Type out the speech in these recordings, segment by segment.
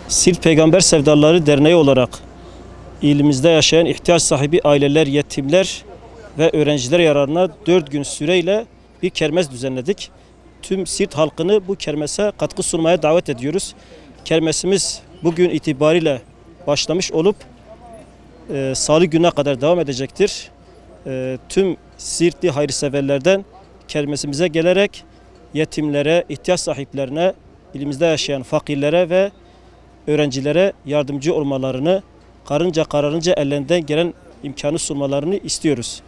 Siirt Peygamber Sevdaları Derneği olarak ilimizde yaşayan ihtiyaç sahibi aileler, yetimler ve öğrenciler yararına 4 gün süreyle bir kermes düzenledik. Tüm Siirt halkını bu kermese katkı sunmaya davet ediyoruz. Kermesimiz bugün itibariyle başlamış olup Salı gününe kadar devam edecektir. Tüm Siirtli hayırseverlerden kermesimize gelerek yetimlere, ihtiyaç sahiplerine, ilimizde yaşayan fakirlere ve öğrencilere yardımcı olmalarını, karınca kararınca ellerinden gelen imkanı sunmalarını istiyoruz.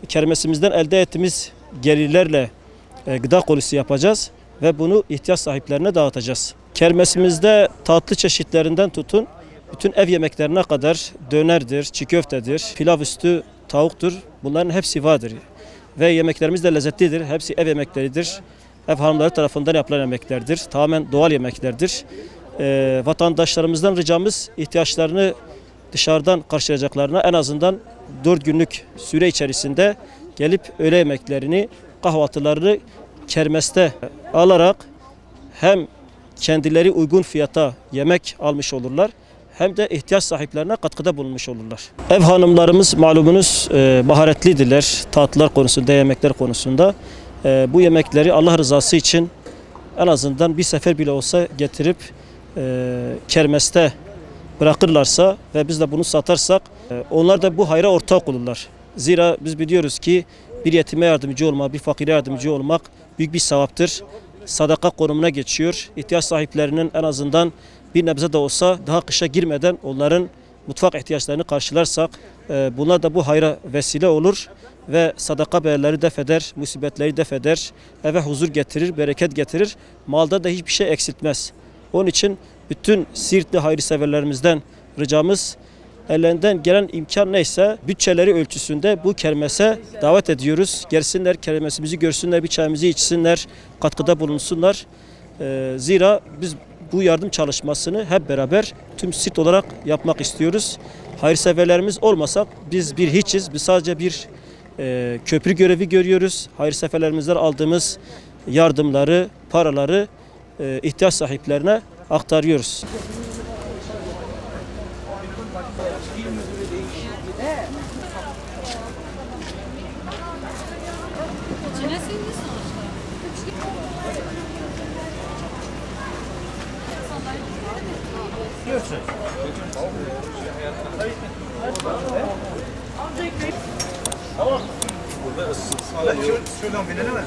Kermesimizden elde ettiğimiz gelirlerle gıda kolisi yapacağız ve bunu ihtiyaç sahiplerine dağıtacağız. Kermesimizde tatlı çeşitlerinden tutun, bütün ev yemeklerine kadar dönerdir, çiğ köftedir, pilav üstü tavuktur. Bunların hepsi vardır. Ve yemeklerimiz de lezzetlidir. Hepsi ev yemekleridir. Ev hanımları tarafından yapılan yemeklerdir. Tamamen doğal yemeklerdir. Vatandaşlarımızdan ricamız ihtiyaçlarını dışarıdan karşılayacaklarına en azından 4 günlük süre içerisinde gelip öğle yemeklerini, kahvaltılarını kermeste alarak hem kendileri uygun fiyata yemek almış olurlar hem de ihtiyaç sahiplerine katkıda bulunmuş olurlar. Ev hanımlarımız malumunuz maharetlidirler tatlılar konusunda, yemekler konusunda. Bu yemekleri Allah rızası için en azından bir sefer bile olsa getirip kermeste bırakırlarsa ve biz de bunu satarsak onlar da bu hayra ortak olurlar. Zira biz biliyoruz ki bir yetime yardımcı olmak, bir fakire yardımcı olmak büyük bir sevaptır. Sadaka konumuna geçiyor. İhtiyaç sahiplerinin en azından bir nebze de olsa daha kışa girmeden onların mutfak ihtiyaçlarını karşılarsak bunlar da bu hayra vesile olur ve sadaka belaları def eder, musibetleri def eder, eve huzur getirir, bereket getirir, malda da hiçbir şey eksiltmez. Onun için bütün Siirtli hayırseverlerimizden ricamız ellerinden gelen imkan neyse bütçeleri ölçüsünde bu kermese davet ediyoruz. Gelsinler, kermesimizi görsünler, bir çayımızı içsinler, katkıda bulunsunlar. Zira biz bu yardım çalışmasını hep beraber tüm Siirt olarak yapmak istiyoruz. Hayırseverlerimiz olmasak biz bir hiçiz. Biz sadece bir köprü görevi görüyoruz. Hayırseverlerimizden aldığımız yardımları, paraları ihtiyaç sahiplerine aktarıyoruz. Burada ıssız. Şuradan binelim mi?